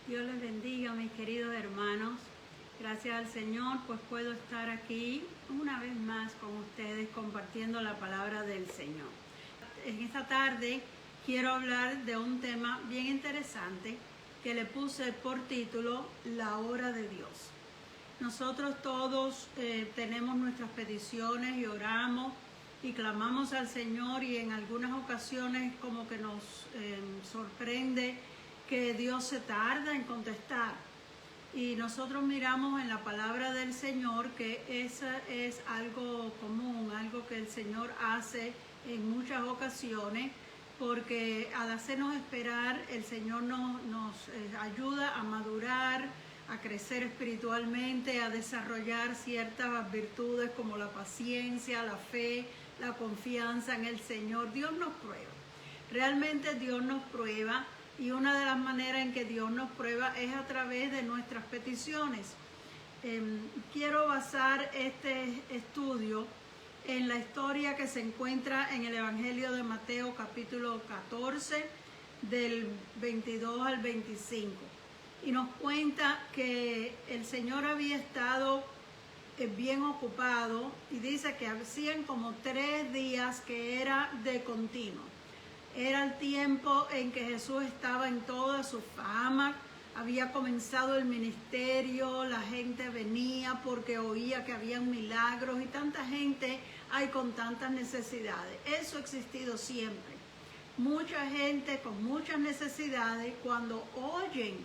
Dios les bendiga, mis queridos hermanos. Gracias al Señor, pues puedo estar aquí una vez más con ustedes compartiendo la palabra del Señor. En esta tarde quiero hablar de un tema bien interesante que le puse por título La hora de Dios. Nosotros todos tenemos nuestras peticiones y oramos y clamamos al Señor, y en algunas ocasiones como que nos sorprende que Dios se tarda en contestar. Y nosotros miramos en la palabra del Señor que eso es algo común, algo que el Señor hace en muchas ocasiones, porque al hacernos esperar, el Señor nos ayuda a madurar, a crecer espiritualmente, a desarrollar ciertas virtudes como la paciencia, la fe, la confianza en el Señor. Dios nos prueba, realmente Dios nos prueba, y una de las maneras en que Dios nos prueba es a través de nuestras peticiones. Quiero basar este estudio en la historia que se encuentra en el Evangelio de Mateo capítulo 14 del 22 al 25. Y nos cuenta que el Señor había estado bien ocupado, y dice que hacían como 3 días que era de continuo. Era el tiempo en que Jesús estaba en toda su fama, había comenzado el ministerio, la gente venía porque oía que habían milagros, y tanta gente hay con tantas necesidades. Eso ha existido siempre. Mucha gente con muchas necesidades, cuando oyen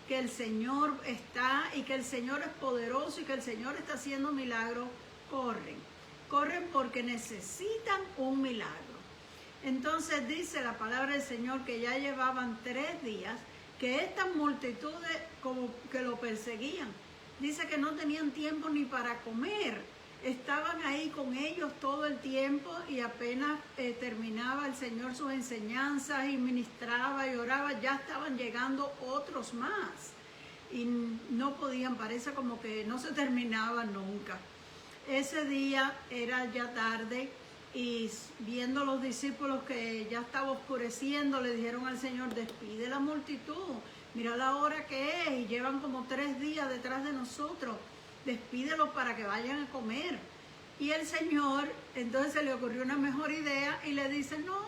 que el Señor está y que el Señor es poderoso y que el Señor está haciendo milagros, corren porque necesitan un milagro. Entonces dice la palabra del Señor que ya llevaban 3 días que estas multitudes como que lo perseguían. Dice que no tenían tiempo ni para comer. Estaban ahí con ellos todo el tiempo, y apenas terminaba el Señor sus enseñanzas y ministraba y oraba, ya estaban llegando otros más. Y no podían, parece como que no se terminaba nunca. Ese día era ya tarde, y viendo los discípulos que ya estaba oscureciendo, le dijeron al Señor: despide la multitud, mira la hora que es, y llevan como 3 días detrás de nosotros, despídelos para que vayan a comer. Y el Señor entonces se le ocurrió una mejor idea y le dice: no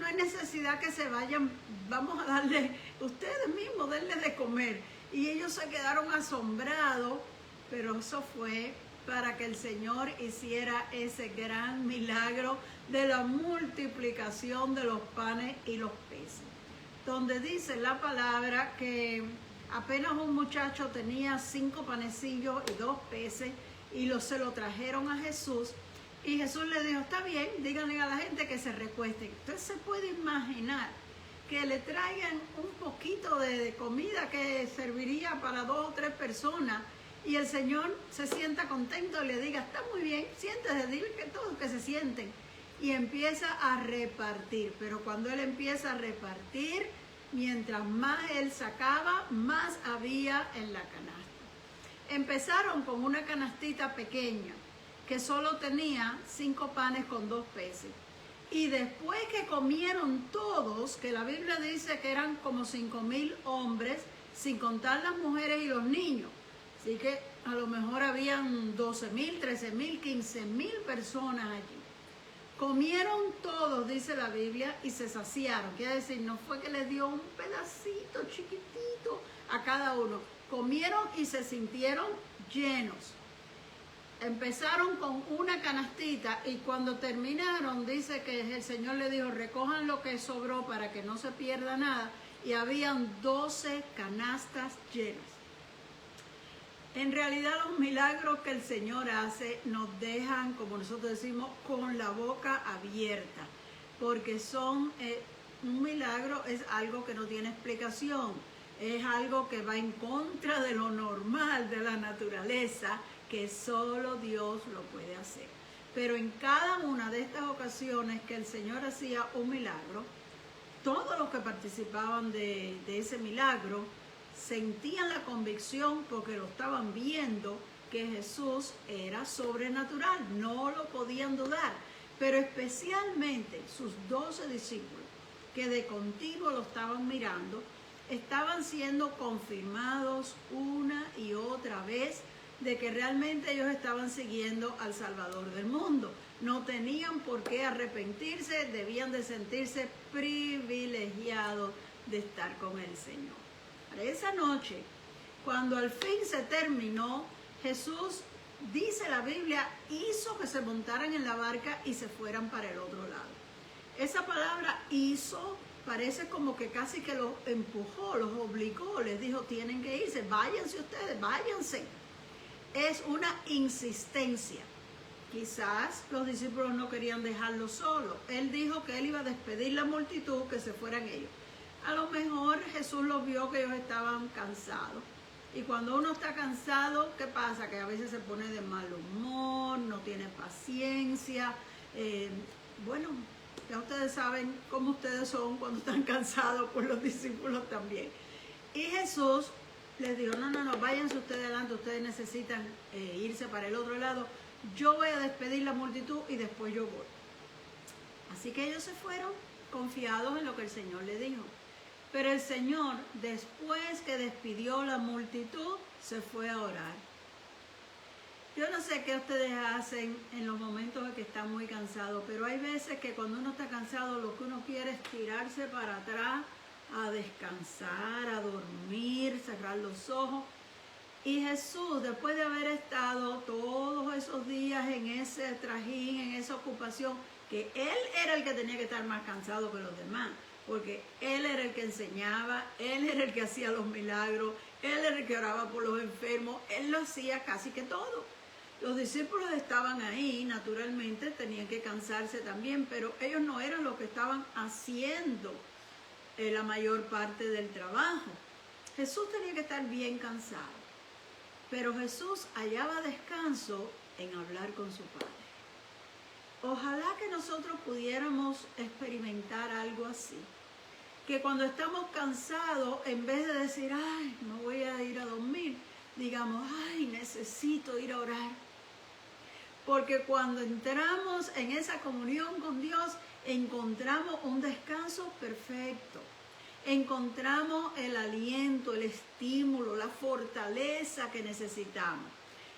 hay necesidad que se vayan, vamos a darle, ustedes mismos denle de comer. Y ellos se quedaron asombrados, pero eso fue para que el Señor hiciera ese gran milagro de la multiplicación de los panes y los peces, donde dice la palabra que apenas un muchacho tenía 5 panecillos y 2 peces, y se lo trajeron a Jesús, y Jesús le dijo: está bien, díganle a la gente que se recuesten. Usted se puede imaginar que le traigan un poquito de comida que serviría para 2 o 3 personas, y el Señor se sienta contento y le diga: está muy bien, siéntese, dile que todos que se sienten, y empieza a repartir. Pero cuando Él empieza a repartir, mientras más Él sacaba, más había en la canasta. Empezaron con una canastita pequeña que solo tenía 5 panes con 2 peces. Y después que comieron todos, que la Biblia dice que eran como 5,000 hombres, sin contar las mujeres y los niños. Así que a lo mejor habían 12,000, 13,000, 15,000 personas allí. Comieron todos, dice la Biblia, y se saciaron. Quiere decir, no fue que les dio un pedacito chiquitito a cada uno. Comieron y se sintieron llenos. Empezaron con una canastita, y cuando terminaron, dice que el Señor le dijo: recojan lo que sobró para que no se pierda nada. Y habían 12 canastas llenas. En realidad, los milagros que el Señor hace nos dejan, como nosotros decimos, con la boca abierta, porque un milagro es algo que no tiene explicación, es algo que va en contra de lo normal, de la naturaleza, que solo Dios lo puede hacer. Pero en cada una de estas ocasiones que el Señor hacía un milagro, todos los que participaban de ese milagro sentían la convicción, porque lo estaban viendo, que Jesús era sobrenatural, no lo podían dudar. Pero especialmente sus 12 discípulos, que de continuo lo estaban mirando, estaban siendo confirmados una y otra vez de que realmente ellos estaban siguiendo al Salvador del mundo. No tenían por qué arrepentirse, debían de sentirse privilegiados de estar con el Señor. Para esa noche, cuando al fin se terminó, Jesús, dice la Biblia, hizo que se montaran en la barca y se fueran para el otro lado. Esa palabra hizo parece como que casi que los empujó, los obligó, les dijo, tienen que irse, váyanse ustedes, váyanse. Es una insistencia. Quizás los discípulos no querían dejarlo solo. Él dijo que él iba a despedir la multitud, que se fueran ellos. A lo mejor Jesús los vio que ellos estaban cansados. Y cuando uno está cansado, ¿qué pasa? Que a veces se pone de mal humor, no tiene paciencia. Bueno, ya ustedes saben cómo ustedes son cuando están cansados, pues los discípulos también. Y Jesús les dijo, no, váyanse ustedes adelante, ustedes necesitan irse para el otro lado. Yo voy a despedir la multitud y después yo voy. Así que ellos se fueron confiados en lo que el Señor les dijo. Pero el Señor, después que despidió la multitud, se fue a orar. Yo no sé qué ustedes hacen en los momentos en que están muy cansados, pero hay veces que cuando uno está cansado, lo que uno quiere es tirarse para atrás, a descansar, a dormir, cerrar los ojos. Y Jesús, después de haber estado todos esos días en ese trajín, en esa ocupación, que Él era el que tenía que estar más cansado que los demás, porque Él era el que enseñaba, Él era el que hacía los milagros, Él era el que oraba por los enfermos, Él lo hacía casi que todo. Los discípulos estaban ahí, naturalmente tenían que cansarse también, pero ellos no eran los que estaban haciendo la mayor parte del trabajo. Jesús tenía que estar bien cansado, pero Jesús hallaba descanso en hablar con su Padre. Ojalá que nosotros pudiéramos experimentar algo así, que cuando estamos cansados, en vez de decir, ay, no voy a ir a dormir, digamos, ay, necesito ir a orar. Porque cuando entramos en esa comunión con Dios, encontramos un descanso perfecto. Encontramos el aliento, el estímulo, la fortaleza que necesitamos.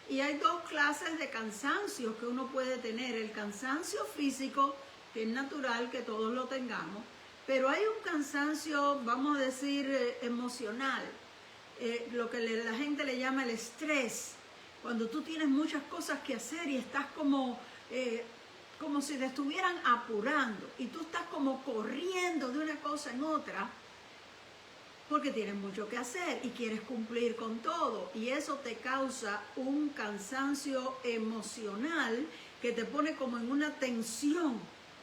Y hay dos clases de cansancio que uno puede tener. El cansancio físico, que es natural que todos lo tengamos, pero hay un cansancio, vamos a decir, emocional, lo que la gente le llama el estrés. Cuando tú tienes muchas cosas que hacer y estás como si te estuvieran apurando y tú estás como corriendo de una cosa en otra porque tienes mucho que hacer y quieres cumplir con todo, y eso te causa un cansancio emocional que te pone como en una tensión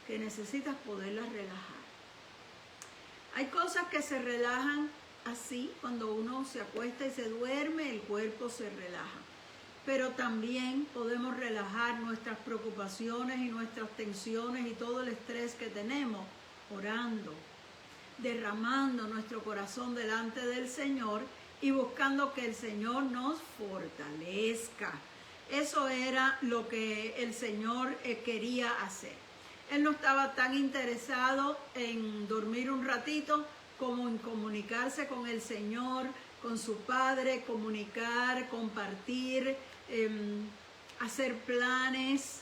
que necesitas poderla relajar. Hay cosas que se relajan así, cuando uno se acuesta y se duerme, el cuerpo se relaja. Pero también podemos relajar nuestras preocupaciones y nuestras tensiones y todo el estrés que tenemos orando, derramando nuestro corazón delante del Señor y buscando que el Señor nos fortalezca. Eso era lo que el Señor quería hacer. Él no estaba tan interesado en dormir un ratito como en comunicarse con el Señor, con su Padre, comunicar, compartir, hacer planes.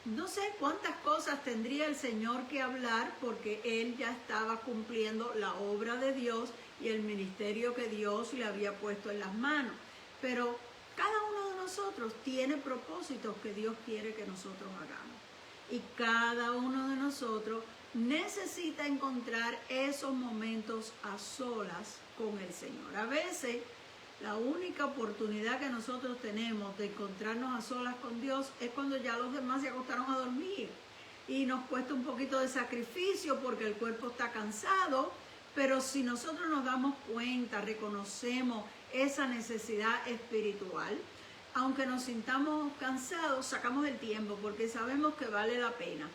No sé cuántas cosas tendría el Señor que hablar, porque Él ya estaba cumpliendo la obra de Dios y el ministerio que Dios le había puesto en las manos. Pero cada uno de nosotros tiene propósitos que Dios quiere que nosotros hagamos. Y cada uno de nosotros necesita encontrar esos momentos a solas con el Señor. A veces la única oportunidad que nosotros tenemos de encontrarnos a solas con Dios es cuando ya los demás se acostaron a dormir y nos cuesta un poquito de sacrificio porque el cuerpo está cansado, pero si nosotros nos damos cuenta, reconocemos esa necesidad espiritual, aunque nos sintamos cansados, sacamos el tiempo porque sabemos que vale la pena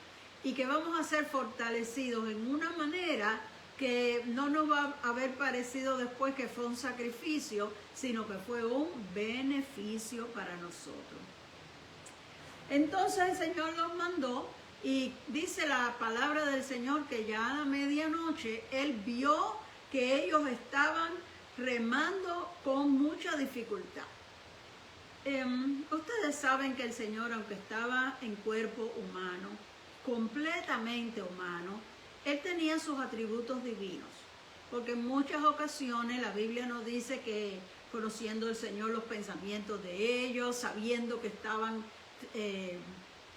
y que vamos a ser fortalecidos en una manera que no nos va a haber parecido después que fue un sacrificio, sino que fue un beneficio para nosotros. Entonces el Señor los mandó, y dice la palabra del Señor que ya a la medianoche Él vio que ellos estaban remando con mucha dificultad. Ustedes saben que el Señor, aunque estaba en cuerpo humano, completamente humano, Él tenía sus atributos divinos, porque en muchas ocasiones la Biblia nos dice que conociendo el Señor los pensamientos de ellos, sabiendo que estaban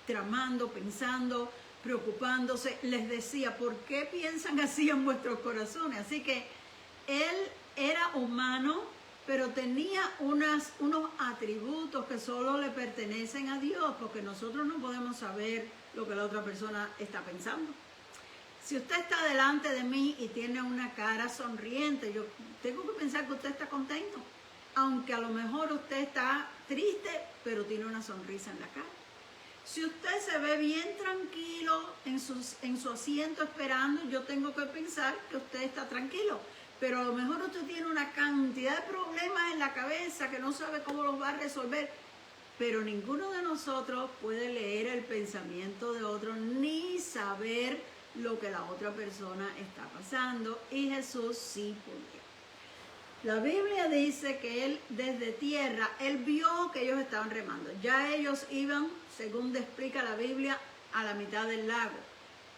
tramando, pensando, preocupándose, les decía, ¿por qué piensan así en vuestros corazones? Así que Él era humano, pero tenía unos atributos que solo le pertenecen a Dios, porque nosotros no podemos saber lo que la otra persona está pensando. Si usted está delante de mí y tiene una cara sonriente, yo tengo que pensar que usted está contento, aunque a lo mejor usted está triste, pero tiene una sonrisa en la cara. Si usted se ve bien tranquilo en su asiento esperando, yo tengo que pensar que usted está tranquilo. Pero a lo mejor usted tiene una cantidad de problemas en la cabeza que no sabe cómo los va a resolver. Pero ninguno de nosotros puede leer el pensamiento de otro ni saber lo que la otra persona está pasando. Y Jesús sí podía. La Biblia dice que Él desde tierra, Él vio que ellos estaban remando. Ya ellos iban, según explica la Biblia, a la mitad del lago.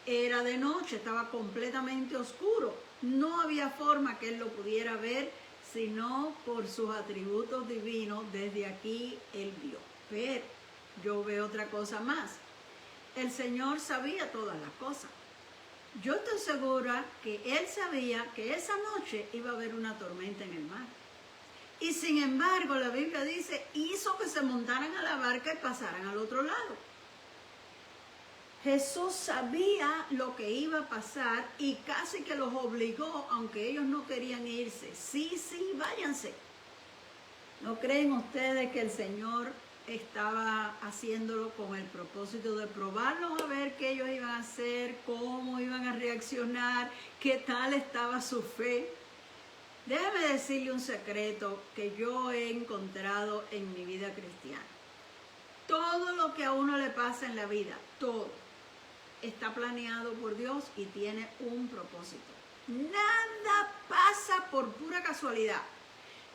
Era de noche, estaba completamente oscuro. No había forma que Él lo pudiera ver, sino por sus atributos divinos. Desde aquí Él vio. Pero yo veo otra cosa más. El Señor sabía todas las cosas. Yo estoy segura que Él sabía que esa noche iba a haber una tormenta en el mar. Y sin embargo, la Biblia dice, hizo que se montaran a la barca y pasaran al otro lado. Jesús sabía lo que iba a pasar y casi que los obligó, aunque ellos no querían irse. Sí, váyanse. ¿No creen ustedes que el Señor estaba haciéndolo con el propósito de probarlos a ver qué ellos iban a hacer, cómo iban a reaccionar, qué tal estaba su fe? Déjeme decirle un secreto que yo he encontrado en mi vida cristiana. Todo lo que a uno le pasa en la vida, todo, está planeado por Dios y tiene un propósito. Nada pasa por pura casualidad.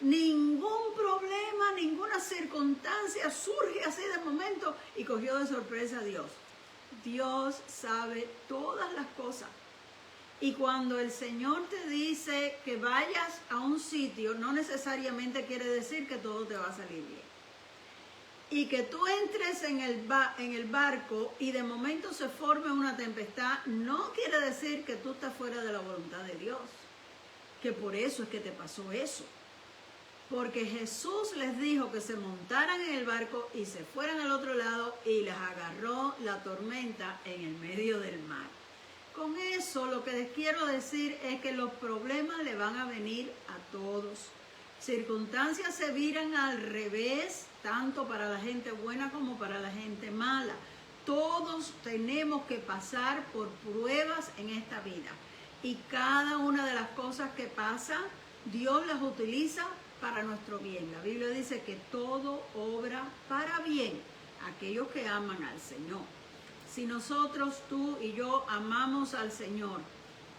Ningún problema, ninguna circunstancia surge así de momento y cogió de sorpresa a Dios. Dios sabe todas las cosas. Y cuando el Señor te dice que vayas a un sitio, no necesariamente quiere decir que todo te va a salir bien. Y que tú entres en el barco y de momento se forme una tempestad, no quiere decir que tú estás fuera de la voluntad de Dios. Que por eso es que te pasó eso. Porque Jesús les dijo que se montaran en el barco y se fueran al otro lado y les agarró la tormenta en el medio del mar. Con eso lo que les quiero decir es que los problemas le van a venir a todos. Circunstancias se viran al revés, tanto para la gente buena como para la gente mala. Todos tenemos que pasar por pruebas en esta vida. Y cada una de las cosas que pasa, Dios las utiliza para nuestro bien. La Biblia dice que todo obra para bien a aquellos que aman al Señor. Si nosotros, tú y yo, amamos al Señor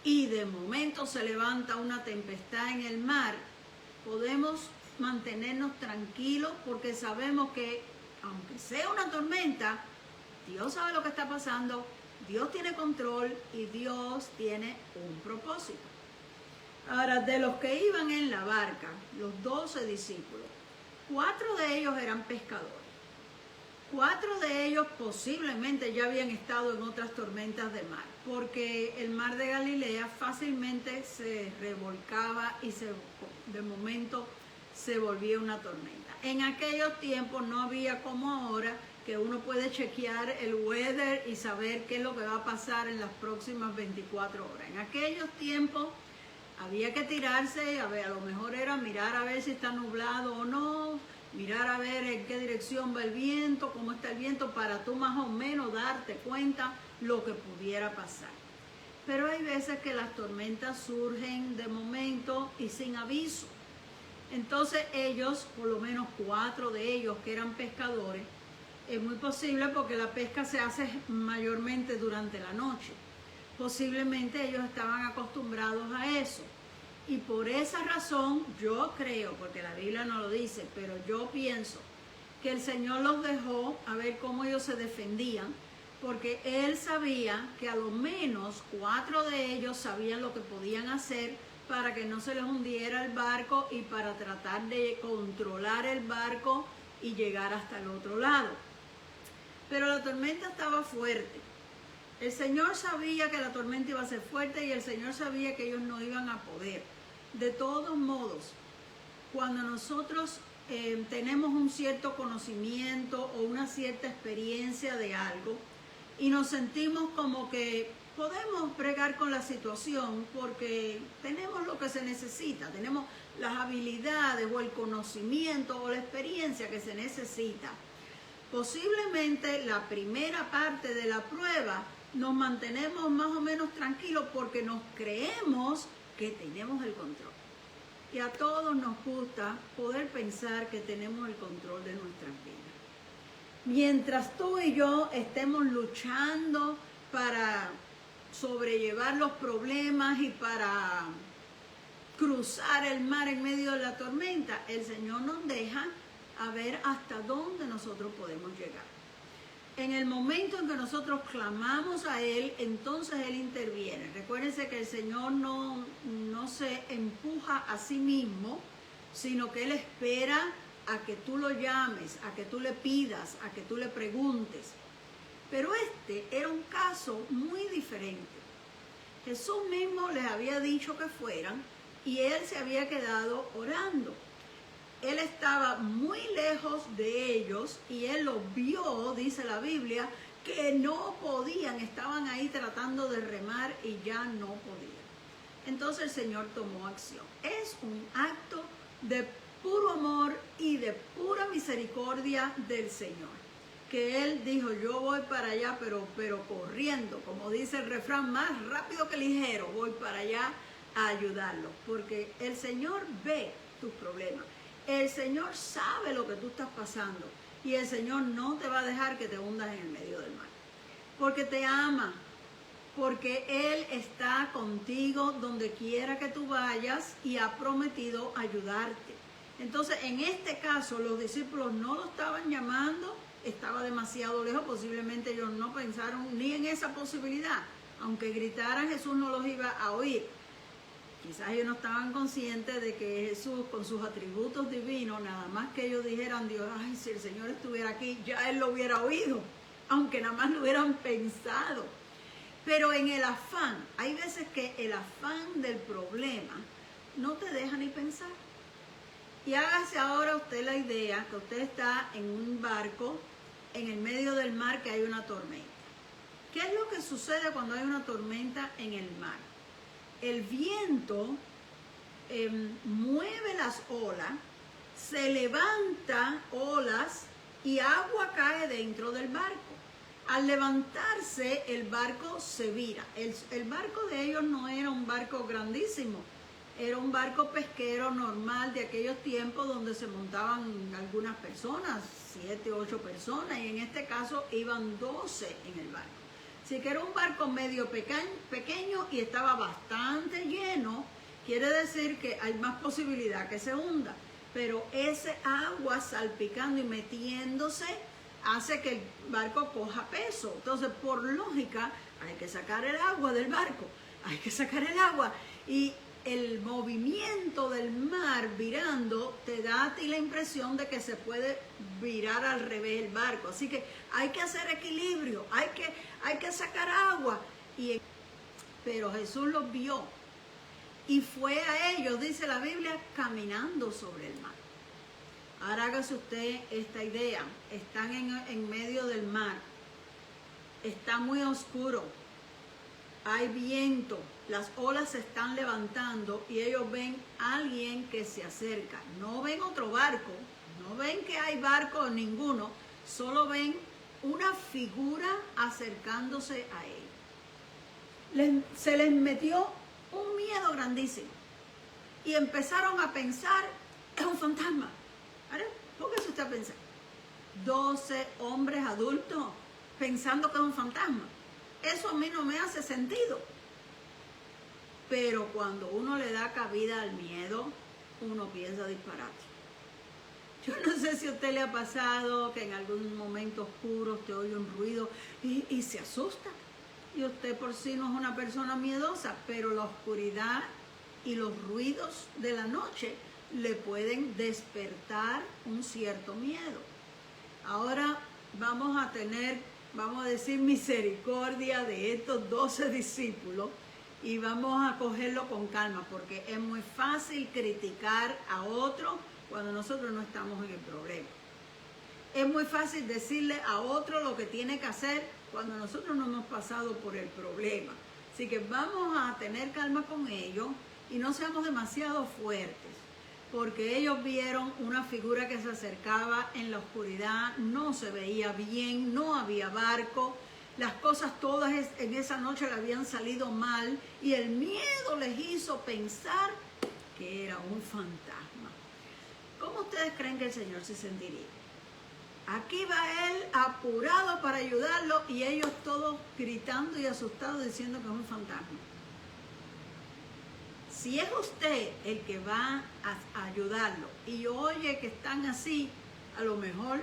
y de momento se levanta una tempestad en el mar, podemos mantenernos tranquilos porque sabemos que, aunque sea una tormenta, Dios sabe lo que está pasando, Dios tiene control y Dios tiene un propósito. Ahora, de los que iban en la barca, los 12 discípulos, 4 de ellos eran pescadores. 4 de ellos posiblemente ya habían estado en otras tormentas de mar, porque el mar de Galilea fácilmente se revolcaba y de momento se volvía una tormenta. En aquellos tiempos no había como ahora que uno puede chequear el weather y saber qué es lo que va a pasar en las próximas 24 horas. En aquellos tiempos había que tirarse, a lo mejor era mirar a ver si está nublado o no, mirar a ver en qué dirección va el viento, cómo está el viento, para tú más o menos darte cuenta lo que pudiera pasar. Pero hay veces que las tormentas surgen de momento y sin aviso. Entonces ellos, por lo menos 4 de ellos que eran pescadores, es muy posible porque la pesca se hace mayormente durante la noche. Posiblemente ellos estaban acostumbrados a eso. Y por esa razón yo creo, porque la Biblia no lo dice, pero yo pienso que el Señor los dejó a ver cómo ellos se defendían, porque Él sabía que a lo menos 4 de ellos sabían lo que podían hacer para que no se les hundiera el barco y para tratar de controlar el barco y llegar hasta el otro lado. Pero la tormenta estaba fuerte. El Señor sabía que la tormenta iba a ser fuerte y el Señor sabía que ellos no iban a poder. De todos modos, cuando nosotros tenemos un cierto conocimiento o una cierta experiencia de algo y nos sentimos como que podemos bregar con la situación porque tenemos lo que se necesita, tenemos las habilidades o el conocimiento o la experiencia que se necesita. Posiblemente la primera parte de la prueba nos mantenemos más o menos tranquilos porque nos creemos que tenemos el control. Y a todos nos gusta poder pensar que tenemos el control de nuestras vidas. Mientras tú y yo estemos luchando para sobrellevar los problemas y para cruzar el mar en medio de la tormenta, el Señor nos deja a ver hasta dónde nosotros podemos llegar. En el momento en que nosotros clamamos a Él, entonces Él interviene. Recuérdense que el Señor no se empuja a sí mismo, sino que Él espera a que tú lo llames, a que tú le pidas, a que tú le preguntes. Pero este era un caso muy diferente. Jesús mismo les había dicho que fueran y Él se había quedado orando. Él estaba muy lejos de ellos y Él los vio, dice la Biblia, que no podían, estaban ahí tratando de remar y ya no podían. Entonces el Señor tomó acción. Es un acto de puro amor y de pura misericordia del Señor. Que Él dijo, yo voy para allá, pero corriendo, como dice el refrán, más rápido que ligero, voy para allá a ayudarlos. Porque el Señor ve tus problemas. El Señor sabe lo que tú estás pasando y el Señor no te va a dejar que te hundas en el medio del mar. Porque te ama, porque Él está contigo donde quiera que tú vayas y ha prometido ayudarte. Entonces, en este caso, los discípulos no lo estaban llamando, estaba demasiado lejos, posiblemente ellos no pensaron ni en esa posibilidad. Aunque gritaran, Jesús no los iba a oír. Quizás ellos no estaban conscientes de que Jesús, con sus atributos divinos, nada más que ellos dijeran, Dios, ay, si el Señor estuviera aquí, ya Él lo hubiera oído, aunque nada más lo hubieran pensado. Pero en el afán, hay veces que el afán del problema no te deja ni pensar. Y hágase ahora usted la idea que usted está en un barco, en el medio del mar, que hay una tormenta. ¿Qué es lo que sucede cuando hay una tormenta en el mar? El viento mueve las olas, se levanta olas y agua cae dentro del barco. Al levantarse, el barco se vira. El barco de ellos no era un barco grandísimo, era un barco pesquero normal de aquellos tiempos donde se montaban algunas personas, 7 u 8 personas, y en este caso iban 12 en el barco. Así que era un barco medio pequeño y estaba bastante lleno, quiere decir que hay más posibilidad que se hunda. Pero ese agua salpicando y metiéndose hace que el barco coja peso. Entonces, por lógica, hay que sacar el agua del barco, hay que sacar el agua. Y el movimiento del mar virando te da a ti la impresión de que se puede virar al revés el barco. Así que hay que hacer equilibrio, hay que sacar agua. Pero Jesús los vio y fue a ellos, dice la Biblia, caminando sobre el mar. Ahora hágase usted esta idea. Están en medio del mar. Está muy oscuro. Hay viento. Las olas se están levantando y ellos ven a alguien que se acerca. No ven otro barco. No ven que hay barco ninguno. Solo ven una figura acercándose a ellos. Se les metió un miedo grandísimo. Y empezaron a pensar, es un fantasma. ¿Vale? Póngase usted a pensar. 12 hombres adultos pensando que es un fantasma. Eso a mí no me hace sentido. pero cuando uno le da cabida al miedo, uno piensa disparate. Yo no sé si a usted le ha pasado que en algún momento oscuro usted oye un ruido y se asusta. Y usted por sí no es una persona miedosa, pero la oscuridad y los ruidos de la noche le pueden despertar un cierto miedo. Ahora vamos a decir, misericordia de estos 12 discípulos y vamos a cogerlo con calma, porque es muy fácil criticar a otro cuando nosotros no estamos en el problema. Es muy fácil decirle a otro lo que tiene que hacer cuando nosotros no hemos pasado por el problema. Así que vamos a tener calma con ellos y no seamos demasiado fuertes, porque ellos vieron una figura que se acercaba en la oscuridad, no se veía bien, no había barco, las cosas todas en esa noche le habían salido mal y el miedo les hizo pensar que era un fantasma. ¿Cómo ustedes creen que el Señor se sentiría? Aquí va Él apurado para ayudarlo y ellos todos gritando y asustados diciendo que es un fantasma. Si es usted el que va a ayudarlo y oye que están así, a lo mejor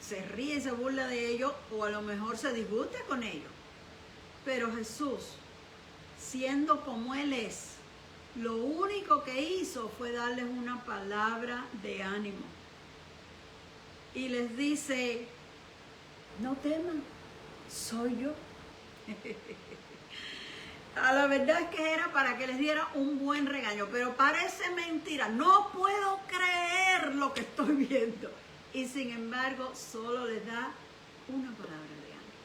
se ríe y se burla de ellos o a lo mejor se disgusta con ellos. Pero Jesús, siendo como Él es, lo único que hizo fue darles una palabra de ánimo. Y les dice, no teman, soy yo. La verdad es que era para que les diera un buen regaño, pero parece mentira. No puedo creer lo que estoy viendo. Y sin embargo, solo les da una palabra de ánimo.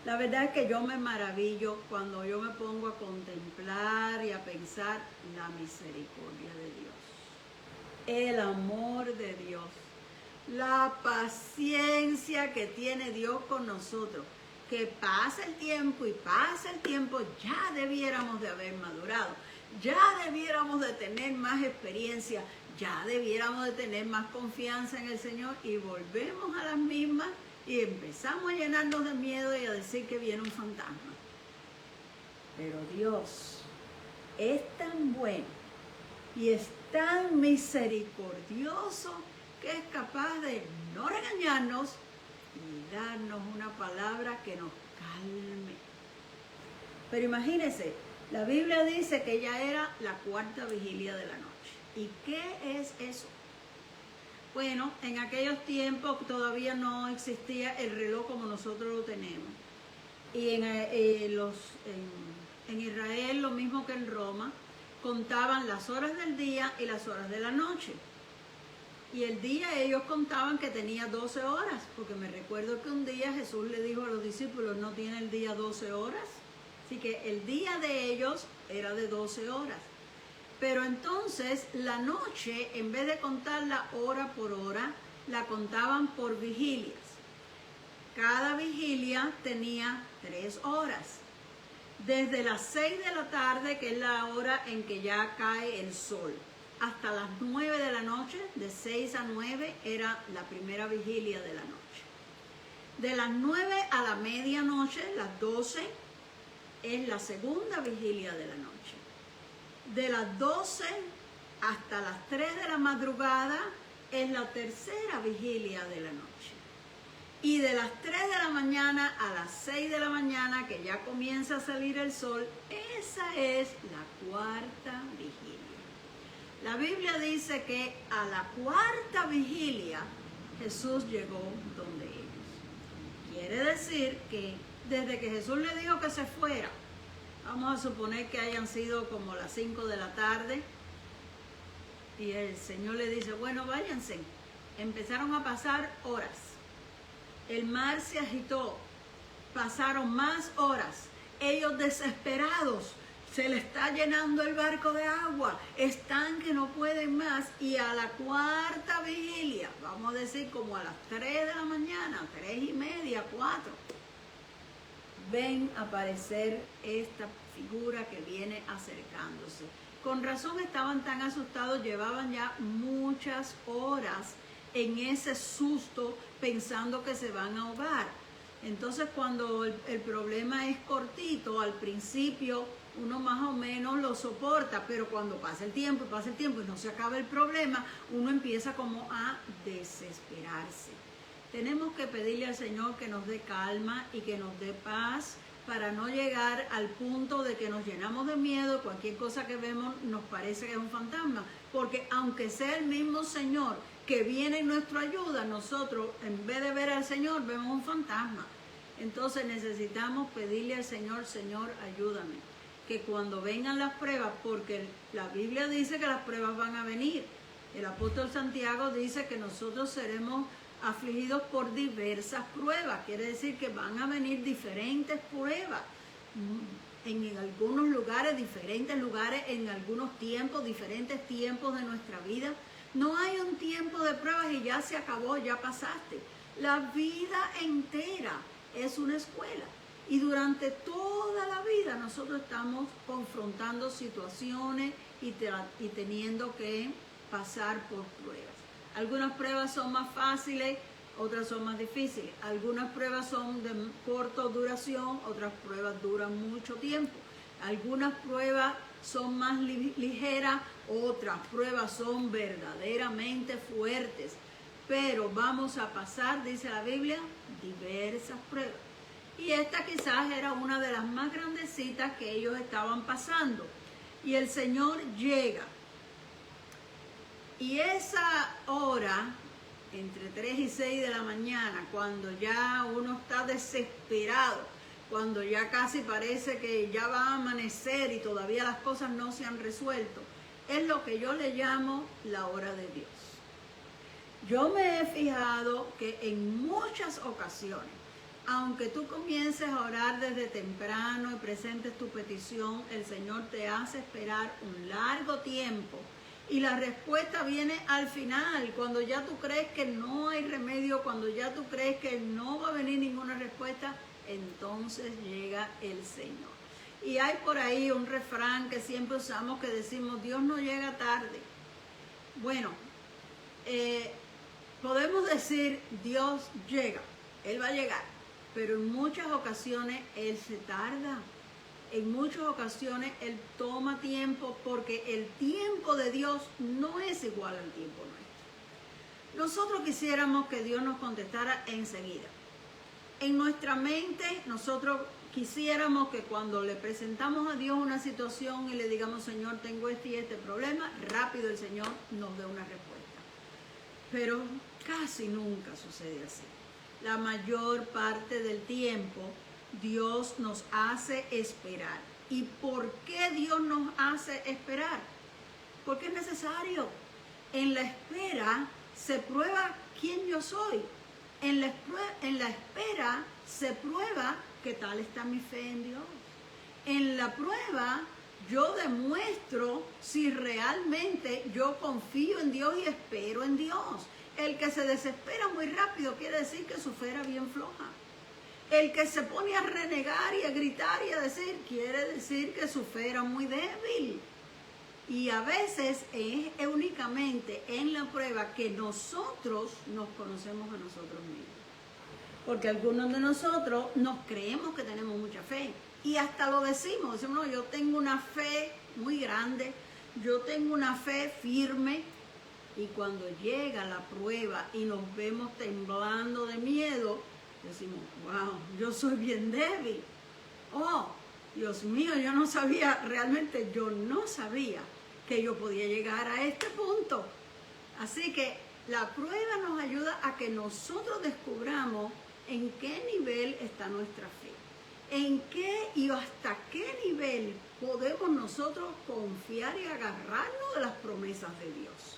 La verdad es que yo me maravillo cuando yo me pongo a contemplar y a pensar la misericordia de Dios, el amor de Dios, la paciencia que tiene Dios con nosotros. Que pasa el tiempo y pasa el tiempo, ya debiéramos de haber madurado, ya debiéramos de tener más experiencia, ya debiéramos de tener más confianza en el Señor y volvemos a las mismas y empezamos a llenarnos de miedo y a decir que viene un fantasma. Pero Dios es tan bueno y es tan misericordioso que es capaz de no regañarnos y darnos una palabra que nos calme. Pero imagínense, la Biblia dice que ya era la cuarta vigilia de la noche. ¿Y qué es eso? Bueno, en aquellos tiempos todavía no existía el reloj como nosotros lo tenemos. Y en Israel, lo mismo que en Roma, contaban las horas del día y las horas de la noche. Y el día ellos contaban que tenía 12 horas, porque me recuerdo que un día Jesús le dijo a los discípulos, ¿no tiene el día 12 horas? Así que el día de ellos era de 12 horas. Pero entonces la noche, en vez de contarla hora por hora, la contaban por vigilias. Cada vigilia tenía 3 horas. Desde las 6 de la tarde, que es la hora en que ya cae el sol, hasta las 9 de la noche, de 6 a 9, era la primera vigilia de la noche. De las 9 a la medianoche, las 12, es la segunda vigilia de la noche. De las 12 hasta las 3 de la madrugada, es la tercera vigilia de la noche. Y de las 3 de la mañana a las 6 de la mañana, que ya comienza a salir el sol, esa es la cuarta vigilia. La Biblia dice que a la cuarta vigilia Jesús llegó donde ellos. Quiere decir que desde que Jesús le dijo que se fuera, vamos a suponer que hayan sido como las 5 de la tarde, y el Señor le dice, bueno, váyanse. Empezaron a pasar horas. El mar se agitó, pasaron más horas. Ellos desesperados, se le está llenando el barco de agua, están que no pueden más, y a la cuarta vigilia, vamos a decir como a las 3 de la mañana, 3:30, 4, ven aparecer esta figura que viene acercándose. Con razón estaban tan asustados, llevaban ya muchas horas en ese susto pensando que se van a ahogar. Entonces cuando el problema es cortito, al principio uno más o menos lo soporta, pero cuando pasa el tiempo y no se acaba el problema, uno empieza como a desesperarse. Tenemos que pedirle al Señor que nos dé calma y que nos dé paz para no llegar al punto de que nos llenamos de miedo, cualquier cosa que vemos nos parece que es un fantasma, porque aunque sea el mismo Señor que viene en nuestra ayuda, nosotros en vez de ver al Señor vemos un fantasma. Entonces necesitamos pedirle al Señor, Señor, ayúdame, que cuando vengan las pruebas, porque la Biblia dice que las pruebas van a venir, el apóstol Santiago dice que nosotros seremos afligidos por diversas pruebas, quiere decir que van a venir diferentes pruebas, en algunos lugares, diferentes lugares, en algunos tiempos, diferentes tiempos de nuestra vida. No hay un tiempo de pruebas y ya se acabó, ya pasaste. La vida entera es una escuela y durante toda la vida nosotros estamos confrontando situaciones y teniendo que pasar por pruebas. Algunas pruebas son más fáciles, otras son más difíciles. Algunas pruebas son de corta duración, otras pruebas duran mucho tiempo. Algunas pruebas son más ligeras, otras pruebas son verdaderamente fuertes. Pero vamos a pasar, dice la Biblia, diversas pruebas. Y esta quizás era una de las más grandecitas que ellos estaban pasando. Y el Señor llega. Y esa hora, entre 3 y 6 de la mañana, cuando ya uno está desesperado, cuando ya casi parece que ya va a amanecer y todavía las cosas no se han resuelto, es lo que yo le llamo la hora de Dios. Yo me he fijado que en muchas ocasiones, aunque tú comiences a orar desde temprano y presentes tu petición, el Señor te hace esperar un largo tiempo. Y la respuesta viene al final, cuando ya tú crees que no hay remedio, cuando ya tú crees que no va a venir ninguna respuesta, entonces llega el Señor. Y hay por ahí un refrán que siempre usamos que decimos, Dios no llega tarde. Bueno, podemos decir, Dios llega, Él va a llegar, pero en muchas ocasiones Él se tarda. En muchas ocasiones Él toma tiempo porque el tiempo de Dios no es igual al tiempo nuestro. Nosotros quisiéramos que Dios nos contestara enseguida. En nuestra mente nosotros quisiéramos que cuando le presentamos a Dios una situación y le digamos, Señor, tengo este y este problema, rápido el Señor nos dé una respuesta. Pero casi nunca sucede así. La mayor parte del tiempo Dios nos hace esperar. ¿Y por qué Dios nos hace esperar? Porque es necesario. En la espera se prueba quién yo soy. En la espera se prueba qué tal está mi fe en Dios. En la prueba yo demuestro si realmente yo confío en Dios y espero en Dios. El que se desespera muy rápido quiere decir que su fe era bien floja. El que se pone a renegar y a gritar y a decir, quiere decir que su fe era muy débil. Y a veces es únicamente en la prueba que nosotros nos conocemos a nosotros mismos. Porque algunos de nosotros nos creemos que tenemos mucha fe. Y hasta lo decimos, no, yo tengo una fe muy grande, yo tengo una fe firme. Y cuando llega la prueba y nos vemos temblando de miedo, decimos, wow, yo soy bien débil. Oh, Dios mío, yo no sabía que yo podía llegar a este punto. Así que la prueba nos ayuda a que nosotros descubramos en qué nivel está nuestra fe. En qué y hasta qué nivel podemos nosotros confiar y agarrarnos de las promesas de Dios.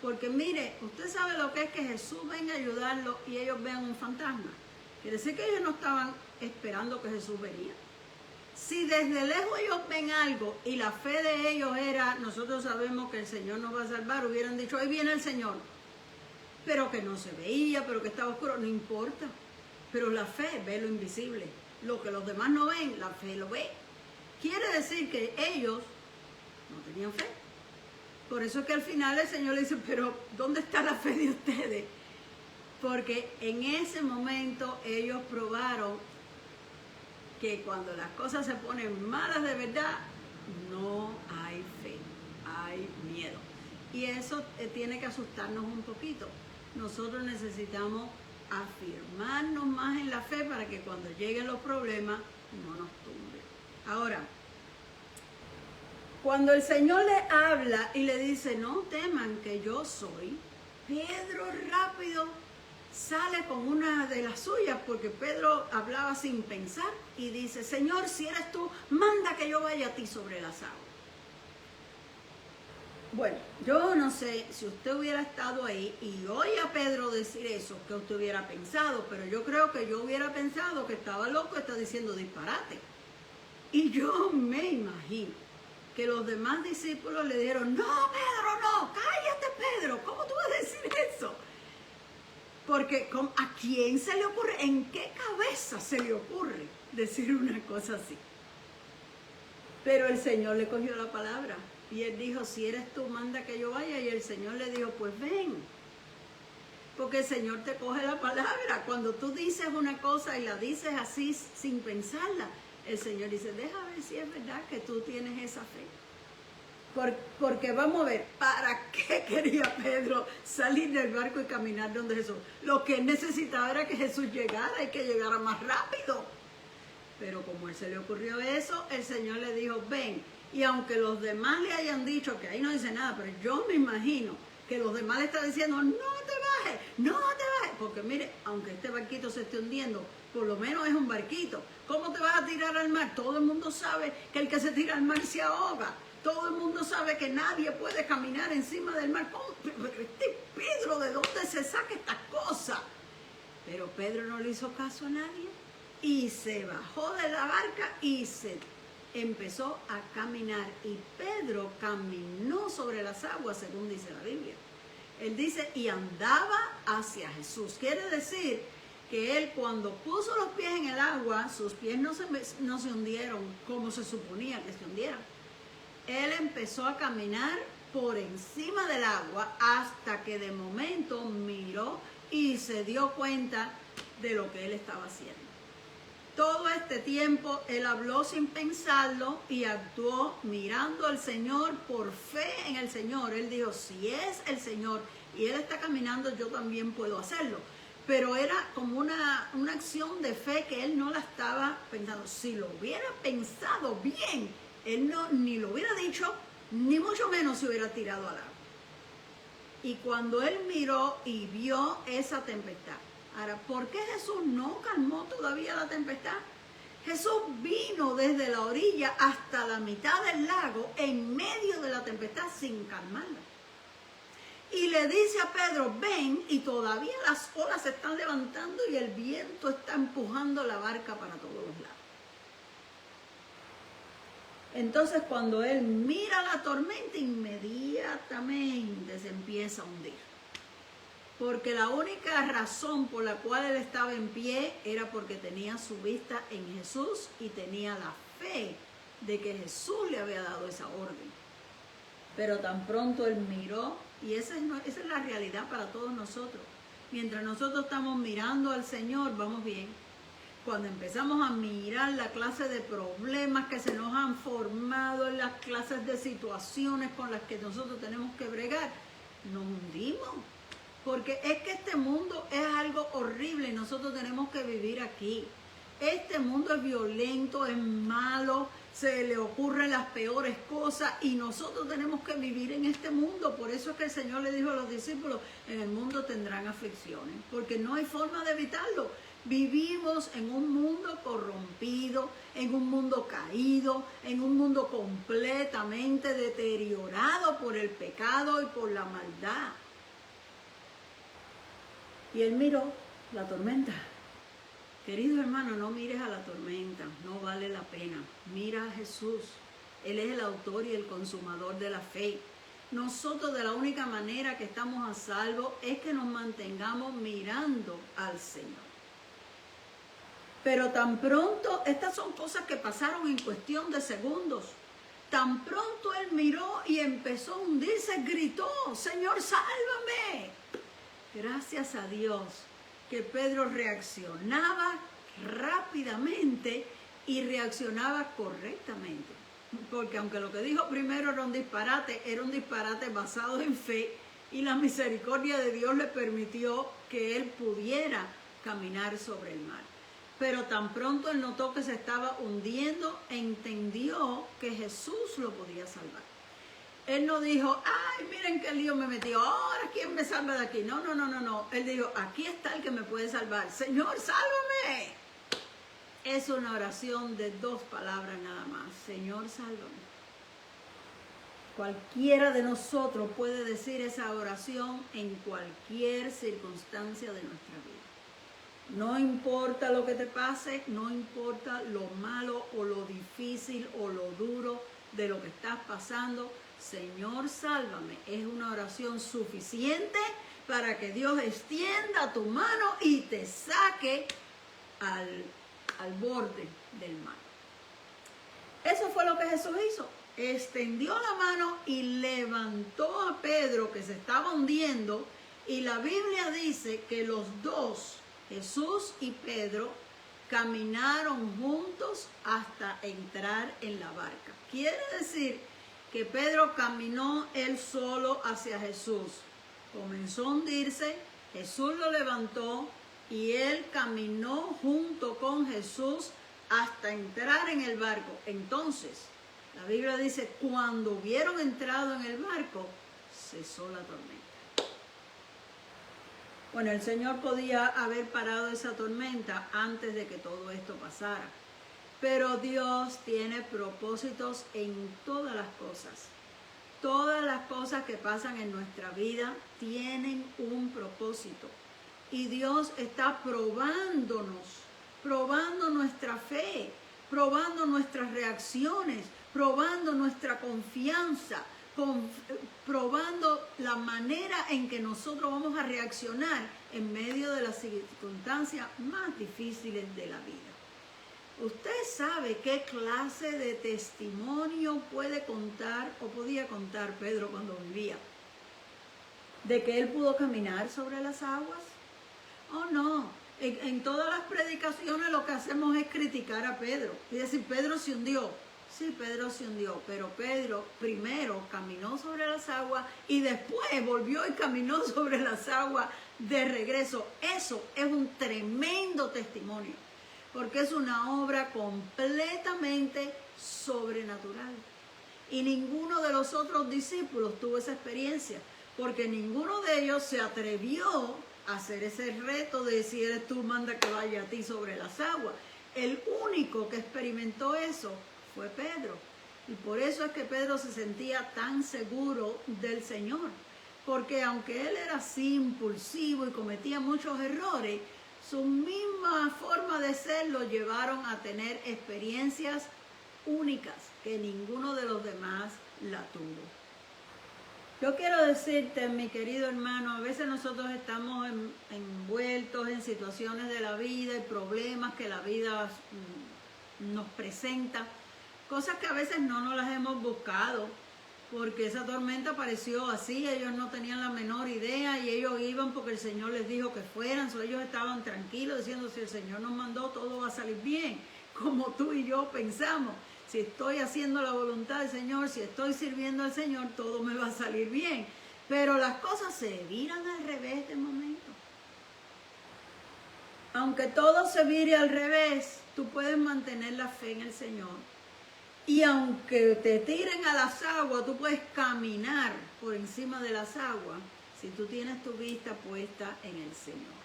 Porque mire, usted sabe lo que es que Jesús venga a ayudarlos y ellos vean un fantasma. Quiere decir que ellos no estaban esperando que Jesús venía. Si desde lejos ellos ven algo y la fe de ellos era, nosotros sabemos que el Señor nos va a salvar, hubieran dicho, ahí viene el Señor. Pero que no se veía, pero que estaba oscuro, no importa. Pero la fe ve lo invisible. Lo que los demás no ven, la fe lo ve. Quiere decir que ellos no tenían fe. Por eso es que al final el Señor le dice, pero ¿dónde está la fe de ustedes? Porque en ese momento ellos probaron que cuando las cosas se ponen malas de verdad, no hay fe, hay miedo. Y eso tiene que asustarnos un poquito. Nosotros necesitamos afirmarnos más en la fe para que cuando lleguen los problemas no nos tumben. Ahora, cuando el Señor le habla y le dice, no teman que yo soy, Pedro rápido sale con una de las suyas, porque Pedro hablaba sin pensar y dice, Señor, si eres tú, manda que yo vaya a ti sobre las aguas. Bueno, yo no sé si usted hubiera estado ahí y oye a Pedro decir eso, que usted hubiera pensado, pero yo creo que yo hubiera pensado que estaba loco, está diciendo disparate. Y yo me imagino que los demás discípulos le dijeron, no, Pedro, no, cállate, Pedro, ¿cómo tú vas a decir eso? Porque ¿a quién se le ocurre? ¿En qué cabeza se le ocurre decir una cosa así? Pero el Señor le cogió la palabra y él dijo, si eres tú, manda que yo vaya. Y el Señor le dijo, pues ven. Porque el Señor te coge la palabra. Cuando tú dices una cosa y la dices así sin pensarla, el Señor dice, deja ver si es verdad que tú tienes esa fe. Porque vamos a ver, ¿para qué quería Pedro salir del barco y caminar donde Jesús? Lo que él necesitaba era que Jesús llegara y que llegara más rápido. Pero como a él se le ocurrió eso, el Señor le dijo, ven. Y aunque los demás le hayan dicho, que ahí no dice nada, pero yo me imagino que los demás le están diciendo, no te bajes, no te bajes. Porque mire, aunque este barquito se esté hundiendo, por lo menos es un barquito. ¿Cómo te vas a tirar al mar? Todo el mundo sabe que el que se tira al mar se ahoga. Todo el mundo sabe que nadie puede caminar encima del mar. ¿Cómo? Este Pedro, ¿de dónde se saca esta cosa? Pero Pedro no le hizo caso a nadie y se bajó de la barca y se empezó a caminar. Y Pedro caminó sobre las aguas, según dice la Biblia. Él dice, y andaba hacia Jesús. Quiere decir que él cuando puso los pies en el agua, sus pies no se hundieron como se suponía que se hundieran. Él empezó a caminar por encima del agua hasta que de momento miró y se dio cuenta de lo que él estaba haciendo. Todo este tiempo él habló sin pensarlo y actuó mirando al Señor por fe en el Señor. Él dijo, si es el Señor y él está caminando, yo también puedo hacerlo. Pero era como una acción de fe que él no la estaba pensando. Si lo hubiera pensado bien, él no, ni lo hubiera dicho, ni mucho menos se hubiera tirado al agua. Y cuando él miró y vio esa tempestad. Ahora, ¿por qué Jesús no calmó todavía la tempestad? Jesús vino desde la orilla hasta la mitad del lago, en medio de la tempestad, sin calmarla. Y le dice a Pedro, ven, y todavía las olas se están levantando y el viento está empujando la barca para todos los lados. Entonces cuando él mira la tormenta, inmediatamente se empieza a hundir. Porque la única razón por la cual él estaba en pie era porque tenía su vista en Jesús y tenía la fe de que Jesús le había dado esa orden. Pero tan pronto él miró, y esa es la realidad para todos nosotros. Mientras nosotros estamos mirando al Señor, vamos bien. Cuando empezamos a mirar la clase de problemas que se nos han formado, en las clases de situaciones con las que nosotros tenemos que bregar, nos hundimos. Porque es que este mundo es algo horrible y nosotros tenemos que vivir aquí. Este mundo es violento, es malo, se le ocurren las peores cosas y nosotros tenemos que vivir en este mundo. Por eso es que el Señor le dijo a los discípulos, en el mundo tendrán aflicciones, porque no hay forma de evitarlo. Vivimos en un mundo corrompido, en un mundo caído, en un mundo completamente deteriorado por el pecado y por la maldad. Y él miró la tormenta. Querido hermano, no mires a la tormenta, no vale la pena. Mira a Jesús. Él es el autor y el consumador de la fe. Nosotros de la única manera que estamos a salvo es que nos mantengamos mirando al Señor. Pero tan pronto, estas son cosas que pasaron en cuestión de segundos. Tan pronto él miró y empezó a hundirse, gritó, Señor, sálvame. Gracias a Dios que Pedro reaccionaba rápidamente y reaccionaba correctamente. Porque aunque lo que dijo primero era un disparate basado en fe, y la misericordia de Dios le permitió que él pudiera caminar sobre el mar. Pero tan pronto él notó que se estaba hundiendo, entendió que Jesús lo podía salvar. Él no dijo, ay, miren qué lío me metió, ahora ¿quién me salva de aquí? No. Él dijo, aquí está el que me puede salvar. Señor, sálvame. Es una oración de 2 palabras nada más. Señor, sálvame. Cualquiera de nosotros puede decir esa oración en cualquier circunstancia de nuestra vida. No importa lo que te pase, no importa lo malo o lo difícil o lo duro de lo que estás pasando. Señor, sálvame. Es una oración suficiente para que Dios extienda tu mano y te saque al borde del mar. Eso fue lo que Jesús hizo. Extendió la mano y levantó a Pedro, que se estaba hundiendo, y la Biblia dice que los dos, Jesús y Pedro, caminaron juntos hasta entrar en la barca. Quiere decir que Pedro caminó él solo hacia Jesús. Comenzó a hundirse, Jesús lo levantó y él caminó junto con Jesús hasta entrar en el barco. Entonces, la Biblia dice, cuando hubieron entrado en el barco, cesó la tormenta. Bueno, el Señor podía haber parado esa tormenta antes de que todo esto pasara. Pero Dios tiene propósitos en todas las cosas. Todas las cosas que pasan en nuestra vida tienen un propósito. Y Dios está probando nuestra fe, probando nuestras reacciones, probando nuestra confianza, probando la manera en que nosotros vamos a reaccionar en medio de las circunstancias más difíciles de la vida. ¿Usted sabe qué clase de testimonio puede contar o podía contar Pedro cuando vivía? ¿De que él pudo caminar sobre las aguas? Oh, no. En todas las predicaciones lo que hacemos es criticar a Pedro y decir, Pedro se hundió. Sí, Pedro se hundió, pero Pedro primero caminó sobre las aguas y después volvió y caminó sobre las aguas de regreso. Eso es un tremendo testimonio, porque es una obra completamente sobrenatural. Y ninguno de los otros discípulos tuvo esa experiencia, porque ninguno de ellos se atrevió a hacer ese reto de si eres tú, manda que vaya a ti sobre las aguas. El único que experimentó eso fue Pedro. Y por eso es que Pedro se sentía tan seguro del Señor. Porque aunque él era así impulsivo y cometía muchos errores, su misma forma de ser lo llevaron a tener experiencias únicas que ninguno de los demás la tuvo. Yo quiero decirte, mi querido hermano, a veces nosotros estamos envueltos en situaciones de la vida y problemas que la vida nos presenta, cosas que a veces no nos las hemos buscado, porque esa tormenta apareció así, ellos no tenían la menor idea y ellos iban porque el Señor les dijo que fueran, ellos estaban tranquilos diciendo, si el Señor nos mandó, todo va a salir bien, como tú y yo pensamos. Si estoy haciendo la voluntad del Señor, si estoy sirviendo al Señor, todo me va a salir bien. Pero las cosas se viran al revés de momento. Aunque todo se vire al revés, tú puedes mantener la fe en el Señor. Y aunque te tiren a las aguas, tú puedes caminar por encima de las aguas si tú tienes tu vista puesta en el Señor.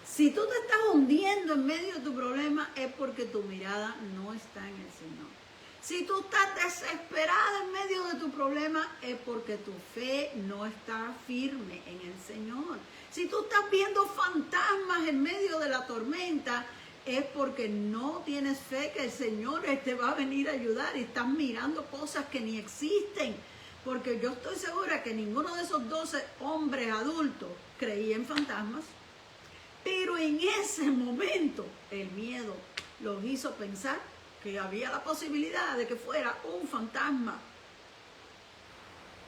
Si tú te estás hundiendo en medio de tu problema, es porque tu mirada no está en el Señor. Si tú estás desesperada en medio de tu problema, es porque tu fe no está firme en el Señor. Si tú estás viendo fantasmas en medio de la tormenta, es porque no tienes fe que el Señor te va a venir a ayudar y estás mirando cosas que ni existen. Porque yo estoy segura que ninguno de esos 12 hombres adultos creía en fantasmas. Pero en ese momento el miedo los hizo pensar que había la posibilidad de que fuera un fantasma.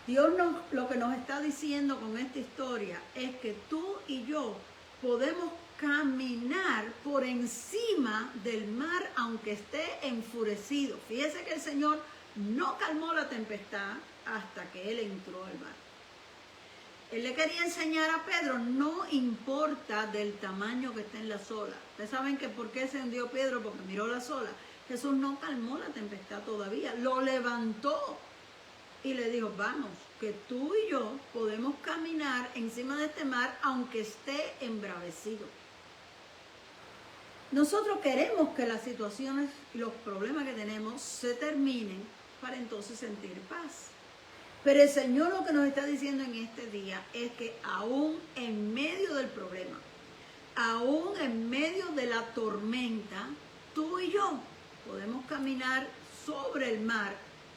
Dios lo que nos está diciendo con esta historia es que tú y yo podemos caminar por encima del mar aunque esté enfurecido. Fíjese que el Señor no calmó la tempestad hasta que Él entró al mar. Él le quería enseñar a Pedro, no importa del tamaño que esté en la ola. Ustedes saben que por qué se hundió Pedro, porque miró las olas. Jesús no calmó la tempestad todavía, lo levantó y le dijo, vamos, que tú y yo podemos caminar encima de este mar aunque esté embravecido. Nosotros queremos que las situaciones y los problemas que tenemos se terminen para entonces sentir paz. Pero el Señor lo que nos está diciendo en este día es que aún en medio del problema, aún en medio de la tormenta, tú y yo podemos caminar sobre el mar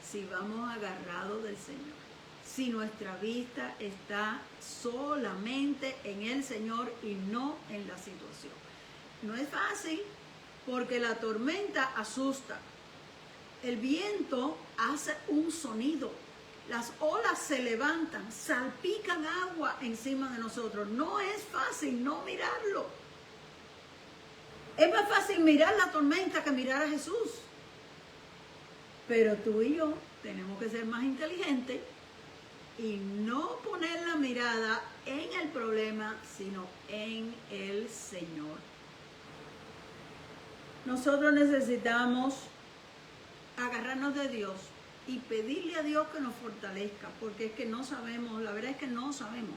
si vamos agarrados del Señor. Si nuestra vista está solamente en el Señor y no en la situación. No es fácil porque la tormenta asusta. El viento hace un sonido. Las olas se levantan, salpican agua encima de nosotros. No es fácil no mirarlo. Es más fácil mirar la tormenta que mirar a Jesús. Pero tú y yo tenemos que ser más inteligentes y no poner la mirada en el problema, sino en el Señor. Nosotros necesitamos agarrarnos de Dios y pedirle a Dios que nos fortalezca, porque es que no sabemos, la verdad es que no sabemos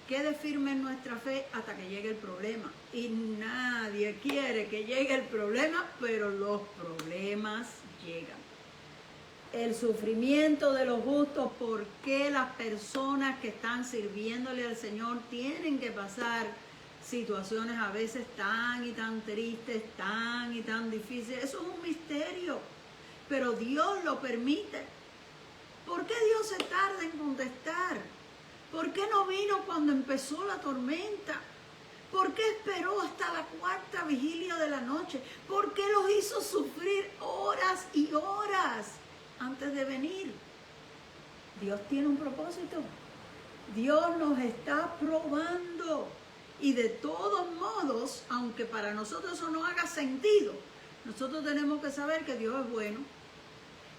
quede firme en nuestra fe hasta que llegue el problema. Y nadie quiere que llegue el problema, pero los problemas llegan. El sufrimiento de los justos, ¿por qué las personas que están sirviéndole al Señor tienen que pasar situaciones a veces tan y tan tristes, tan y tan difíciles? Eso es un misterio, pero Dios lo permite. ¿Por qué Dios se tarda en contestar? ¿Por qué no vino cuando empezó la tormenta? ¿Por qué esperó hasta la cuarta vigilia de la noche? ¿Por qué los hizo sufrir horas y horas antes de venir? Dios tiene un propósito. Dios nos está probando. Y de todos modos, aunque para nosotros eso no haga sentido, nosotros tenemos que saber que Dios es bueno.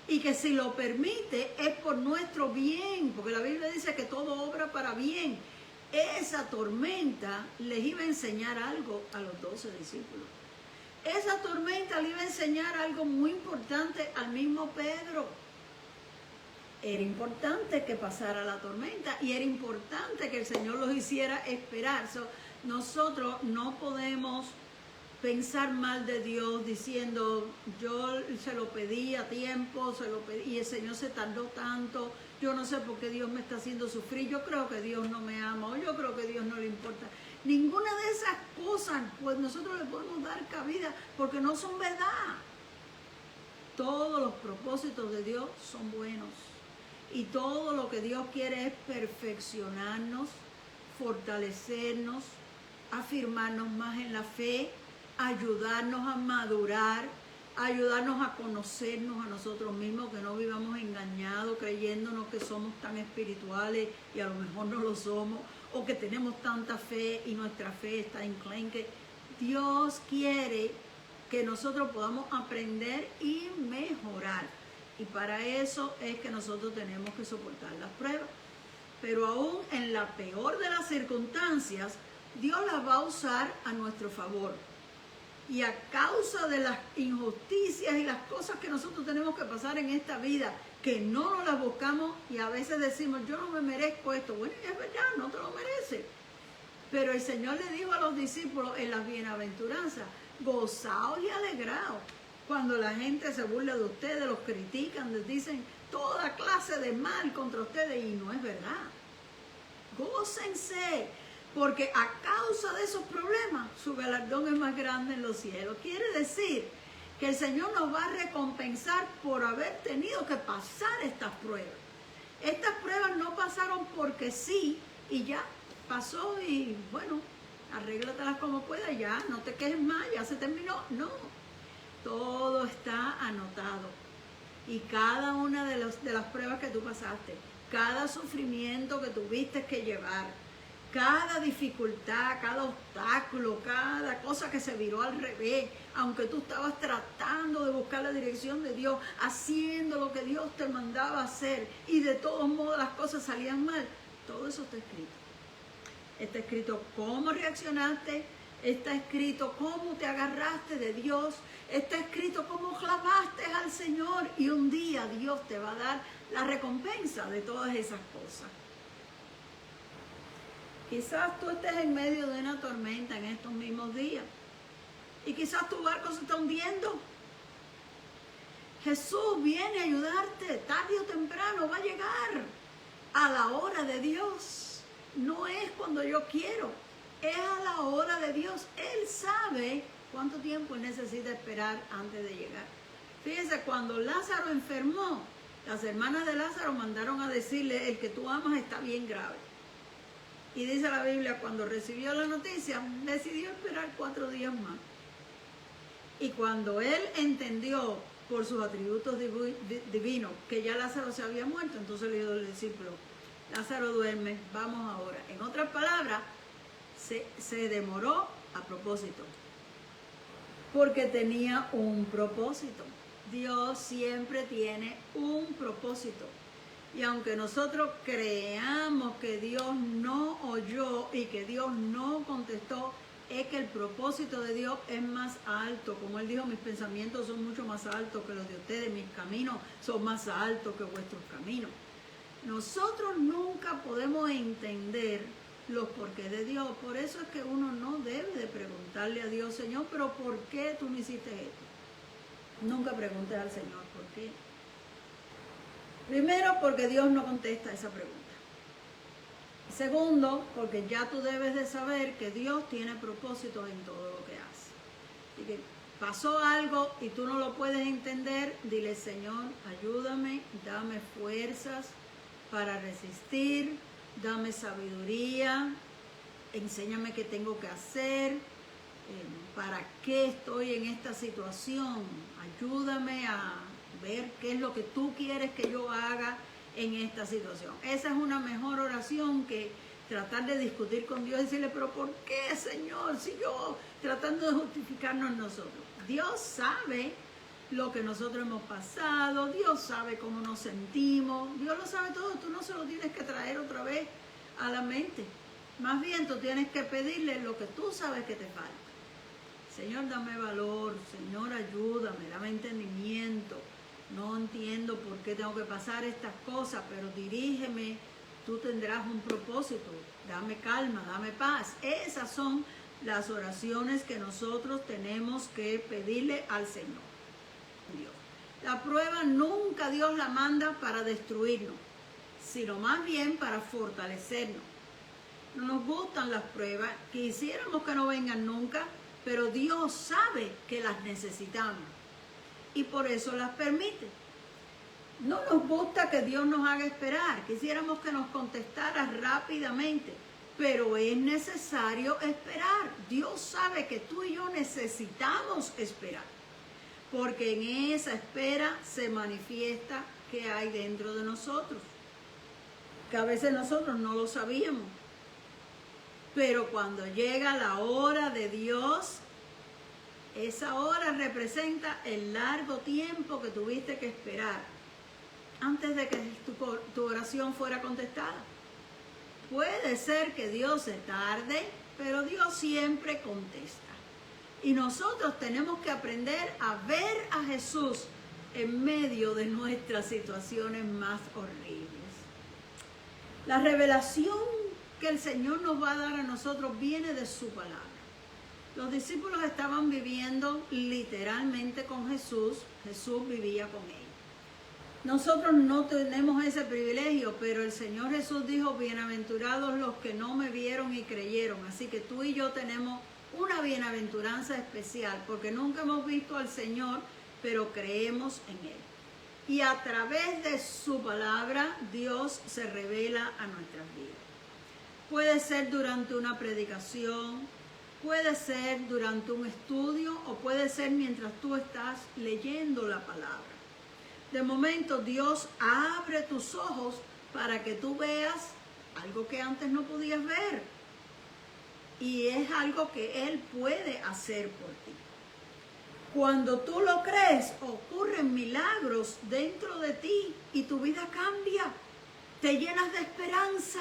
Y que si lo permite es por nuestro bien, porque la Biblia dice que todo obra para bien. Esa tormenta les iba a enseñar algo a los 12 discípulos. Esa tormenta le iba a enseñar algo muy importante al mismo Pedro. Era importante que pasara la tormenta y era importante que el Señor los hiciera esperar. Nosotros no podemos pensar mal de Dios diciendo, yo se lo pedí a tiempo, y el Señor se tardó tanto, yo no sé por qué Dios me está haciendo sufrir, yo creo que Dios no me ama, o yo creo que Dios no le importa. Ninguna de esas cosas, pues nosotros le podemos dar cabida, porque no son verdad. Todos los propósitos de Dios son buenos, y todo lo que Dios quiere es perfeccionarnos, fortalecernos, afirmarnos más en la fe, ayudarnos a madurar, ayudarnos a conocernos a nosotros mismos, que no vivamos engañados creyéndonos que somos tan espirituales y a lo mejor no lo somos, o que tenemos tanta fe y nuestra fe está enclenque. Dios quiere que nosotros podamos aprender y mejorar, y para eso es que nosotros tenemos que soportar las pruebas. Pero aún en la peor de las circunstancias, Dios las va a usar a nuestro favor. Y a causa de las injusticias y las cosas que nosotros tenemos que pasar en esta vida, que no nos las buscamos y a veces decimos, yo no me merezco esto. Bueno, es verdad, no te lo mereces. Pero el Señor le dijo a los discípulos en las bienaventuranzas, gozaos y alegraos. Cuando la gente se burla de ustedes, los critican, les dicen toda clase de mal contra ustedes, y no es verdad. Gócense. Porque a causa de esos problemas, su galardón es más grande en los cielos. Quiere decir que el Señor nos va a recompensar por haber tenido que pasar estas pruebas. Estas pruebas no pasaron porque sí, y ya pasó y bueno, arréglatelas como puedas, ya no te quejes más, ya se terminó. No, todo está anotado. Y cada una de las pruebas que tú pasaste, cada sufrimiento que tuviste que llevar, cada dificultad, cada obstáculo, cada cosa que se viró al revés, aunque tú estabas tratando de buscar la dirección de Dios, haciendo lo que Dios te mandaba hacer y de todos modos las cosas salían mal, todo eso está escrito. Está escrito cómo reaccionaste, está escrito cómo te agarraste de Dios, está escrito cómo clamaste al Señor y un día Dios te va a dar la recompensa de todas esas cosas. Quizás tú estés en medio de una tormenta en estos mismos días y quizás tu barco se está hundiendo. Jesús viene a ayudarte, tarde o temprano va a llegar a la hora de Dios. No es cuando yo quiero, es a la hora de Dios. Él sabe cuánto tiempo necesita esperar antes de llegar. Fíjense, cuando Lázaro enfermó, las hermanas de Lázaro mandaron a decirle, el que tú amas está bien grave. Y dice la Biblia, cuando recibió la noticia, decidió esperar 4 días más. Y cuando él entendió por sus atributos divinos que ya Lázaro se había muerto, entonces le dijo al discípulo, Lázaro duerme, vamos ahora. En otras palabras, se demoró a propósito, porque tenía un propósito. Dios siempre tiene un propósito. Y aunque nosotros creamos que Dios no oyó y que Dios no contestó, es que el propósito de Dios es más alto. Como Él dijo, mis pensamientos son mucho más altos que los de ustedes, mis caminos son más altos que vuestros caminos. Nosotros nunca podemos entender los porqués de Dios. Por eso es que uno no debe de preguntarle a Dios, Señor, pero ¿por qué tú no hiciste esto? Nunca preguntes al Señor por qué. Primero, porque Dios no contesta esa pregunta. Segundo, porque ya tú debes de saber que Dios tiene propósitos en todo lo que hace. Y que pasó algo y tú no lo puedes entender, dile, Señor, ayúdame, dame fuerzas para resistir, dame sabiduría, enséñame qué tengo que hacer, para qué estoy en esta situación, ayúdame a ver qué es lo que tú quieres que yo haga en esta situación. Esa es una mejor oración que tratar de discutir con Dios y decirle, pero ¿por qué, Señor? Si yo tratando de justificarnos nosotros. Dios sabe lo que nosotros hemos pasado, Dios sabe cómo nos sentimos, Dios lo sabe todo, tú no se lo tienes que traer otra vez a la mente. Más bien tú tienes que pedirle lo que tú sabes que te falta. Señor, dame valor, Señor, ayúdame, dame entendimiento. No entiendo por qué tengo que pasar estas cosas, pero dirígeme, tú tendrás un propósito, dame calma, dame paz. Esas son las oraciones que nosotros tenemos que pedirle al Señor. Dios. La prueba nunca Dios la manda para destruirnos, sino más bien para fortalecernos. No nos gustan las pruebas, quisiéramos que no vengan nunca, pero Dios sabe que las necesitamos. Y por eso las permite. No nos gusta que Dios nos haga esperar. Quisiéramos que nos contestara rápidamente. Pero es necesario esperar. Dios sabe que tú y yo necesitamos esperar. Porque en esa espera se manifiesta qué hay dentro de nosotros. Que a veces nosotros no lo sabíamos. Pero cuando llega la hora de Dios, esa hora representa el largo tiempo que tuviste que esperar antes de que tu oración fuera contestada. Puede ser que Dios se tarde, pero Dios siempre contesta. Y nosotros tenemos que aprender a ver a Jesús en medio de nuestras situaciones más horribles. La revelación que el Señor nos va a dar a nosotros viene de su palabra. Los discípulos estaban viviendo literalmente con Jesús. Jesús vivía con ellos. Nosotros no tenemos ese privilegio, pero el Señor Jesús dijo, bienaventurados los que no me vieron y creyeron. Así que tú y yo tenemos una bienaventuranza especial, porque nunca hemos visto al Señor, pero creemos en Él. Y a través de su palabra, Dios se revela a nuestras vidas. Puede ser durante una predicación, puede ser durante un estudio o puede ser mientras tú estás leyendo la palabra. De momento Dios abre tus ojos para que tú veas algo que antes no podías ver. y es algo que Él puede hacer por ti. Cuando tú lo crees, ocurren milagros dentro de ti y tu vida cambia, te llenas de esperanza.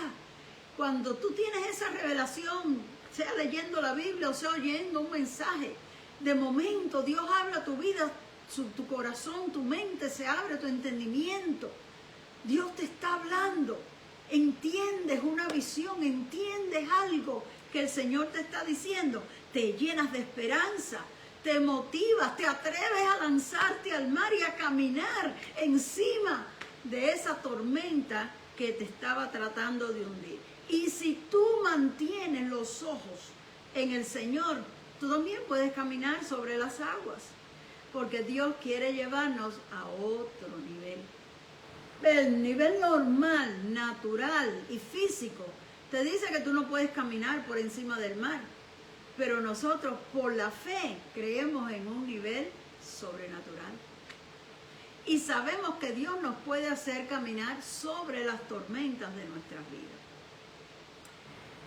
Cuando tú tienes esa revelación, sea leyendo la Biblia o sea oyendo un mensaje, de momento Dios habla a tu vida, tu corazón, tu mente se abre, tu entendimiento. Dios te está hablando, entiendes una visión, entiendes algo que el Señor te está diciendo, te llenas de esperanza, te motivas, te atreves a lanzarte al mar y a caminar encima de esa tormenta que te estaba tratando de hundir. Y si tú mantienes los ojos en el Señor, tú también puedes caminar sobre las aguas, porque Dios quiere llevarnos a otro nivel. El nivel normal, natural y físico te dice que tú no puedes caminar por encima del mar, pero nosotros por la fe creemos en un nivel sobrenatural. Y sabemos que Dios nos puede hacer caminar sobre las tormentas de nuestras vidas.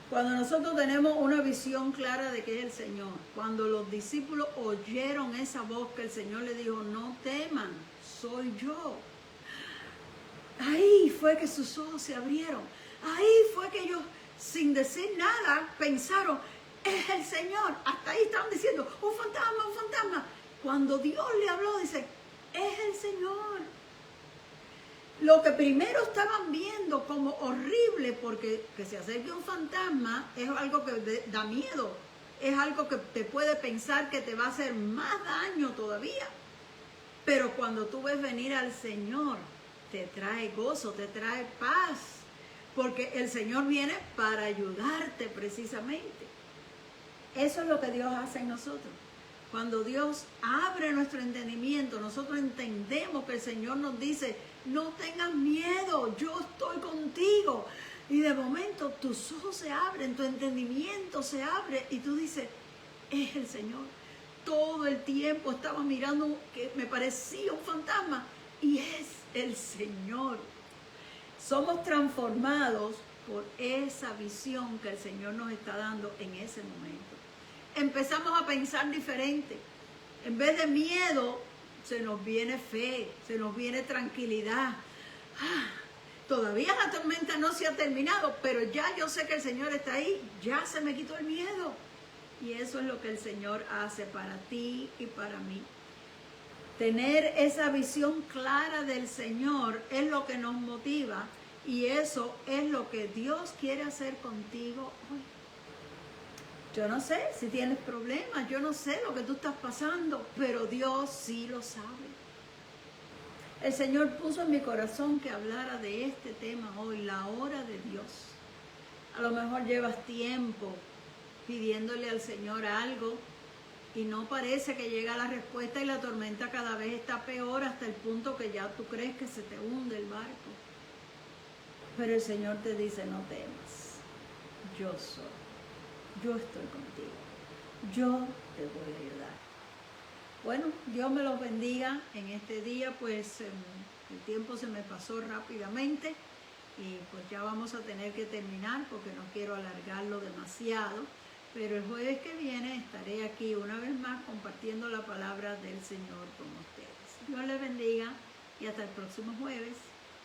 Cuando nosotros tenemos una visión clara de que es el Señor, cuando los discípulos oyeron esa voz que el Señor les dijo, no teman, soy yo. Ahí fue que sus ojos se abrieron. Ahí fue que ellos, sin decir nada, pensaron, es el Señor. Hasta ahí estaban diciendo, un fantasma, un fantasma. Cuando Dios le habló, dice, es el Señor. Lo que primero estaban viendo como horrible, porque que se acerque un fantasma es algo que da miedo, es algo que te puede pensar que te va a hacer más daño todavía. Pero cuando tú ves venir al Señor, te trae gozo, te trae paz, porque el Señor viene para ayudarte precisamente. Eso es lo que Dios hace en nosotros. Cuando Dios abre nuestro entendimiento, nosotros entendemos que el Señor nos dice, no tengas miedo, yo estoy contigo. Y de momento tus ojos se abren, tu entendimiento se abre y tú dices, es el Señor. Todo el tiempo estaba mirando que me parecía un fantasma y es el Señor. Somos transformados por esa visión que el Señor nos está dando en ese momento. Empezamos a pensar diferente. En vez de miedo, se nos viene fe, se nos viene tranquilidad. Todavía la tormenta no se ha terminado, pero ya yo sé que el Señor está ahí, ya se me quitó el miedo. Y eso es lo que el Señor hace para ti y para mí. Tener esa visión clara del Señor es lo que nos motiva y eso es lo que Dios quiere hacer contigo hoy. Yo no sé si tienes problemas, yo no sé lo que tú estás pasando, pero Dios sí lo sabe. El Señor puso en mi corazón que hablara de este tema hoy, la hora de Dios. A lo mejor llevas tiempo pidiéndole al Señor algo y no parece que llega la respuesta y la tormenta cada vez está peor hasta el punto que ya tú crees que se te hunde el barco. Pero el Señor te dice, no temas, yo soy. Yo estoy contigo, yo te voy a ayudar. Bueno, Dios me los bendiga en este día, pues el tiempo se me pasó rápidamente y pues ya vamos a tener que terminar porque no quiero alargarlo demasiado, pero el jueves que viene estaré aquí una vez más compartiendo la palabra del Señor con ustedes. Dios les bendiga y hasta el próximo jueves.